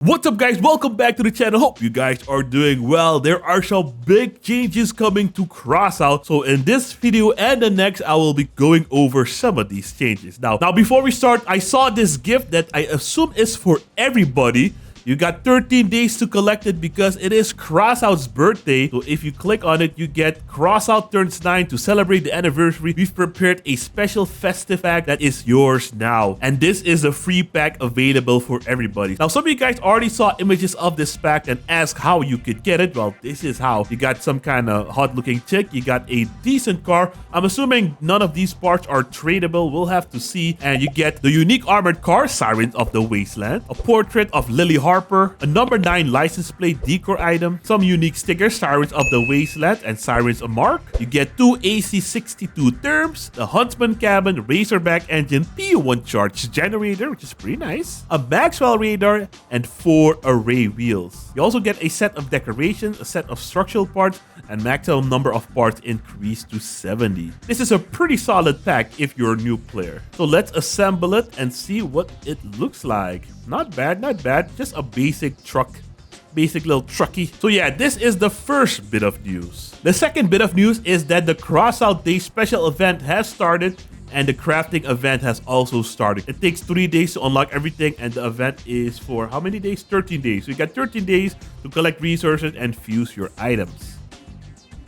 What's up guys, welcome back to the channel. Hope you guys are doing well. There are some big changes coming to Crossout. So in this video and the next, I will be going over some of these changes. Now before we start, I saw this gift that I assume is for everybody. You got 13 days to collect it because it is Crossout's birthday. So if you click on it, you get Crossout turns 9 to celebrate the anniversary. We've prepared a special festive pack that is yours now. And this is a free pack available for everybody. Now, some of you guys already saw images of this pack and asked how you could get it. Well, this is how. You got some kind of hot looking chick. You got a decent car. I'm assuming none of these parts are tradable. We'll have to see. And you get the unique armored car, Sirens of the Wasteland, a portrait of Lily Harper, a number 9 license plate decor item, some unique stickers, Sirens of the Wasteland and Sirens of Mark. You get 2 AC62 terms, the Huntsman cabin, Razorback engine, P1 charge generator, which is pretty nice, a Maxwell radar, and 4 array wheels. You also get a set of decorations, a set of structural parts, and maximum number of parts increased to 70. This is a pretty solid pack if you're a new player. So let's assemble it and see what it looks like. Not bad, not bad. Just a basic truck. Basic little trucky. So yeah, this is the first bit of news. The second bit of news is that the Crossout Day special event has started and the crafting event has also started. It takes 3 days to unlock everything and the event is for how many days? 13 days. So you got 13 days to collect resources and fuse your items.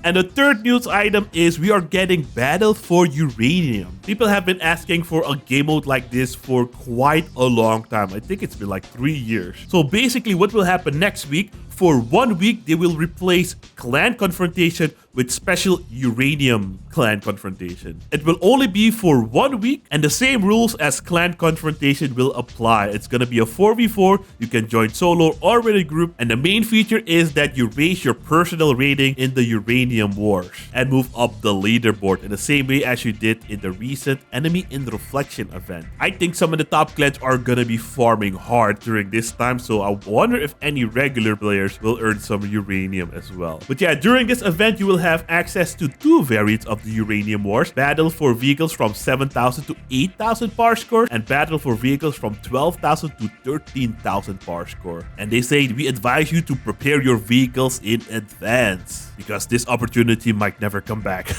And the third news item is we are getting Battle for Uranium. People have been asking for a game mode like this for quite a long time. I think it's been like 3 years. So basically what will happen next week, for 1 week, they will replace Clan Confrontation with Special Uranium Clan Confrontation. It will only be for 1 week and the same rules as Clan Confrontation will apply. It's gonna be a 4v4, you can join solo or with a group, and the main feature is that you raise your personal rating in the Uranium Wars and move up the leaderboard in the same way as you did in the recent Enemy in Reflection event. I think some of the top clans are gonna be farming hard during this time, so I wonder if any regular players will earn some uranium as well. But yeah, during this event, you will have access to 2 variants of the Uranium Wars. Battle for vehicles from 7,000 to 8,000 power score and battle for vehicles from 12,000 to 13,000 power score. And they say we advise you to prepare your vehicles in advance because this opportunity might never come back.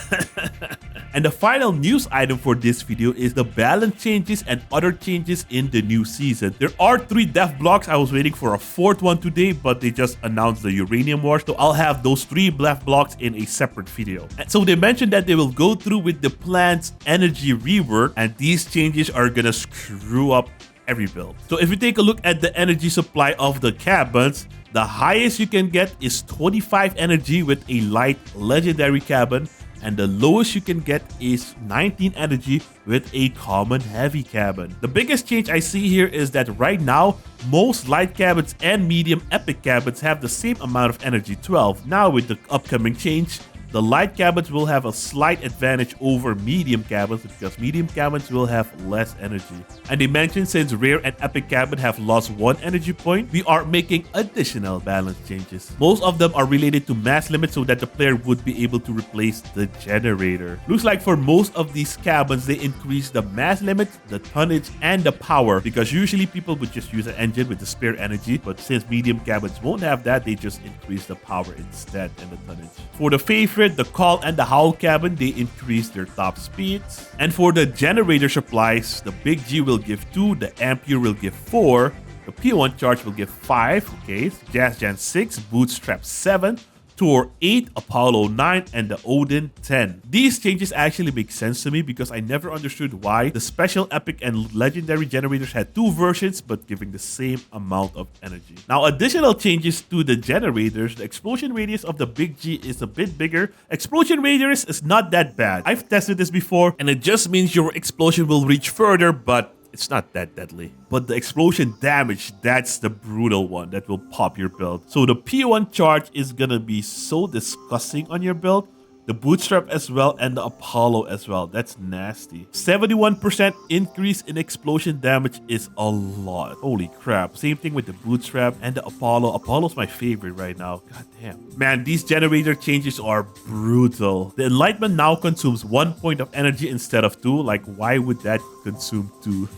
And the final news item for this video is the balance changes and other changes in the new season. There are 3 death blocks. I was waiting for a 4th one today, but they just announced the Uranium Wars. So I'll have those 3 death blocks in a separate video. And so they mentioned that they will go through with the plant's energy rework, and these changes are gonna screw up every build. So if you take a look at the energy supply of the cabins, the highest you can get is 25 energy with a light legendary cabin, and the lowest you can get is 19 energy with a common heavy cabin. The biggest change I see here is that right now, most light cabins and medium epic cabins have the same amount of energy, 12. Now with the upcoming change, the light cabins will have a slight advantage over medium cabins because medium cabins will have less energy. And they mentioned since rare and epic cabin have lost 1 energy point, we are making additional balance changes. Most of them are related to mass limits so that the player would be able to replace the generator. Looks like for most of these cabins, they increase the mass limit, the tonnage, and the power because usually people would just use an engine with the spare energy, but since medium cabins won't have that, they just increase the power instead and the tonnage. For the favorite, the Call and the Howl cabin, they increase their top speeds. And for the generator supplies, the Big G will give 2, the Ampere will give 4, the P1 charge will give 5, okay, Jazz Jan 6, Bootstrap 7, Tor 8, Apollo 9, and the Odin 10. These changes actually make sense to me because I never understood why the special epic and legendary generators had 2 versions but giving the same amount of energy. Now additional changes to the generators, the explosion radius of the Big G is a bit bigger. Explosion radius is not that bad. I've tested this before and it just means your explosion will reach further, but it's not that deadly. But the explosion damage, that's the brutal one that will pop your build. So the P1 charge is gonna be so disgusting on your build. The Bootstrap as well and the Apollo as well. That's nasty. 71% increase in explosion damage is a lot. Holy crap. Same thing with the Bootstrap and the Apollo. Apollo's my favorite right now. God damn. Man, these generator changes are brutal. The Enlightenment now consumes 1 point of energy instead of 2. Like, why would that consume 2?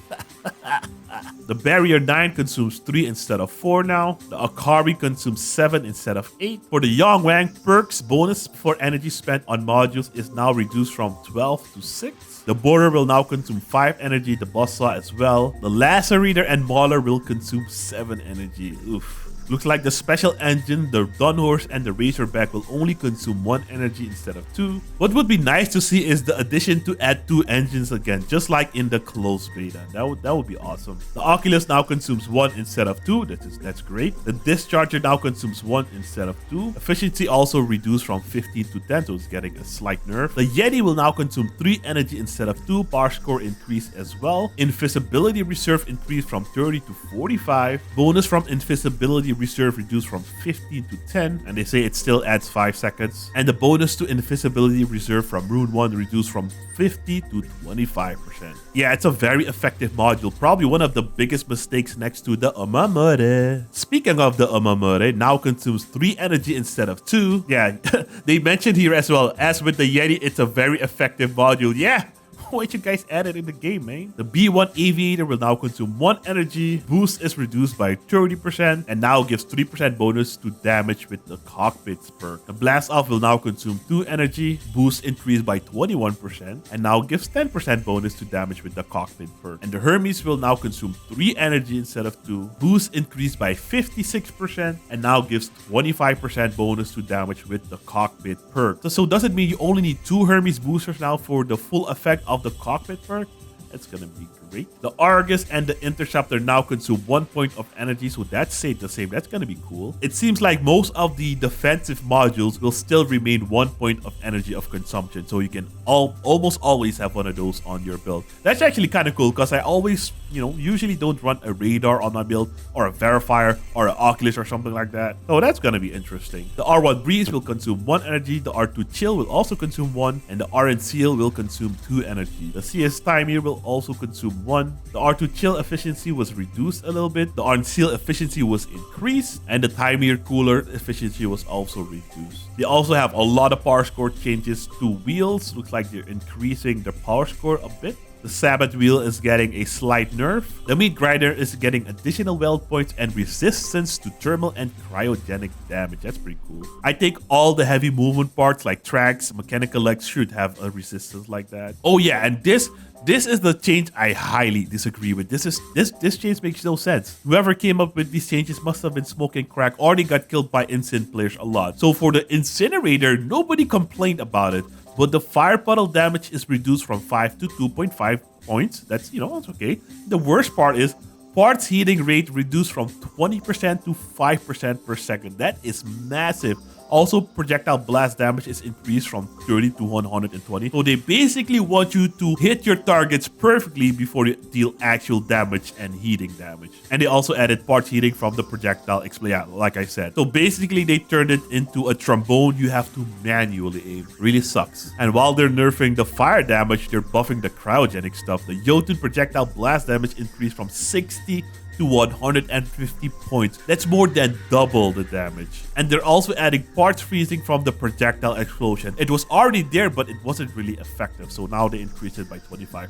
The Barrier 9 consumes 3 instead of 4 now. The Akari consumes 7 instead of 8. For the Yongwang, perks bonus for energy spent on modules is now reduced from 12 to 6. The Borer will now consume 5 energy, the Buzzsaw as well. The Lacerator and Mauler will consume 7 energy. Oof. Looks like the special engine, the Dunhorse, and the Razorback will only consume 1 energy instead of 2. What would be nice to see is the addition to add 2 engines again, just like in the closed beta. That would be awesome. The Oculus now consumes 1 instead of 2. That's great. The Discharger now consumes 1 instead of 2. Efficiency also reduced from 15 to 10, so it's getting a slight nerf. The Yeti will now consume 3 energy instead of 2. Power score increased as well. Invisibility reserve increased from 30 to 45. Bonus from invisibility reserve reduced from 15 to 10, and they say it still adds 5 seconds. And the bonus to invisibility reserve from Rune 1 reduced from 50 to 25%. Yeah, it's a very effective module, probably one of the biggest mistakes next to the Amamore. Speaking of the Amamore, now consumes 3 energy instead of 2. Yeah, they mentioned here as well, as with the Yeti, it's a very effective module. Yeah, why don't you guys add it in the game, man? The B1 Aviator will now consume 1 energy. Boost is reduced by 30% and now gives 3% bonus to damage with the Cockpits perk. The Blast Off will now consume 2 energy. Boost increased by 21% and now gives 10% bonus to damage with the Cockpit perk. And the Hermes will now consume 3 energy instead of 2. Boost increased by 56% and now gives 25% bonus to damage with the Cockpit perk. So does it mean you only need 2 Hermes boosters now for the full effect of the Cockpit perk? That's gonna be great. The Argus and the Interceptor now consume 1 point of energy, so that stayed the same. That's gonna be cool. It seems like most of the defensive modules will still remain 1 point of energy of consumption, so you can almost always have one of those on your build. That's actually kind of cool because I always, usually don't run a radar on my build or a verifier or an Oculus or something like that. So that's gonna be interesting. The R1 Breeze will consume 1 energy. The R2 Chill will also consume 1, and the RN Seal will consume 2 energy. The CS Timer will also consume 1. The R2 Chill efficiency was reduced a little bit. The RN Seal efficiency was increased, and the Timer Cooler efficiency was also reduced. They also have a lot of power score changes to wheels. Looks like they're increasing their power score a bit. The Sabbath wheel is getting a slight nerf. The Meat Grinder is getting additional weld points and resistance to thermal and cryogenic damage. That's pretty cool. I think all the heavy movement parts like tracks, mechanical legs should have a resistance like that. Oh yeah, and this is the change I highly disagree with. This change makes no sense. Whoever came up with these changes must have been smoking crack or they got killed by Incin players a lot. So for the Incinerator, nobody complained about it. But the fire puddle damage is reduced from 5 to 2.5 points. That's, that's okay. The worst part is parts heating rate reduced from 20% to 5% per second. That is massive. Also, projectile blast damage is increased from 30 to 120. So they basically want you to hit your targets perfectly before you deal actual damage and heating damage. And they also added parts heating from the projectile explosion, like I said. So basically, they turned it into a trombone you have to manually aim. Really sucks. And while they're nerfing the fire damage, they're buffing the cryogenic stuff. The Jotun projectile blast damage increased from 60 to 150 points. That's more than double the damage. And they're also adding parts freezing from the projectile explosion. It was already there, but it wasn't really effective, so now they increased it by 25%.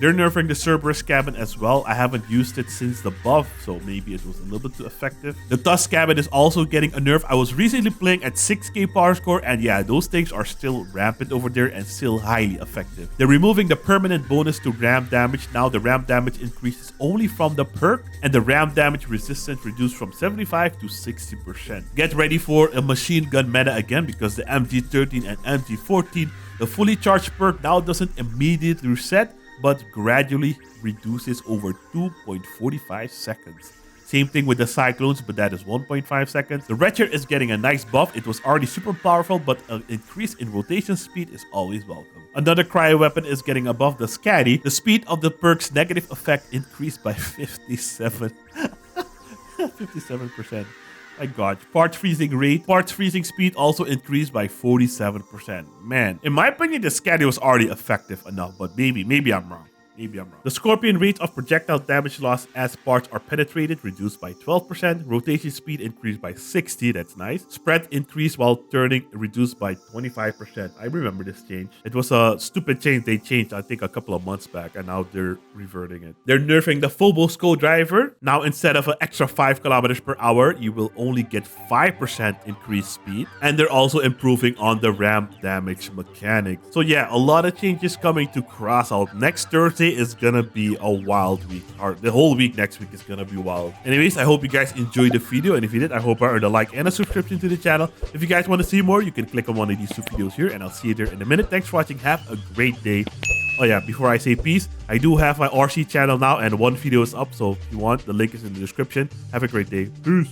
They're nerfing the Cerberus cabin as well. I haven't used it since the buff, so maybe it was a little bit too effective. The Tusk cabin is also getting a nerf. I was recently playing at 6k power score, and yeah, those things are still rampant over there and still highly effective. They're removing the permanent bonus to ram damage. Now the ram damage increases only from the perk, and the ram damage resistance reduced from 75 to 60%. Get ready for a machine gun meta again because the MG13 and MG14, the fully charged perk now doesn't immediately reset but gradually reduces over 2.45 seconds. Same thing with the Cyclones, but that is 1.5 seconds. The Wretched is getting a nice buff. It was already super powerful, but an increase in rotation speed is always welcome. Another cryo weapon is getting a buff, the Scatty. The speed of the perk's negative effect increased by 57%. My god. Parts freezing rate. Parts freezing speed also increased by 47%. Man, in my opinion, the Scatty was already effective enough, but maybe I'm wrong. Maybe I'm wrong. The Scorpion rate of projectile damage loss as parts are penetrated reduced by 12%. Rotation speed increased by 60. That's nice. Spread increased while turning reduced by 25%. I remember this change. It was a stupid change they changed, I think, a couple of months back, and now they're reverting it. They're nerfing the Phobos co-driver. Now, instead of an extra 5 kilometers per hour, you will only get 5% increased speed. And they're also improving on the ramp damage mechanic. So yeah, a lot of changes coming to Crossout. Next Thursday is gonna be a wild week, or the whole week next week is gonna be wild. Anyways, I hope you guys enjoyed the video, and if you did, I hope I earned a like and a subscription to the channel. If you guys want to see more, you can click on one of these 2 videos here, and I'll see you there in a minute. Thanks for watching. Have a great day. Oh yeah, before I say peace, I do have my RC channel now, and 1 video is up, so if you want, the link is in the description. Have a great day. Peace.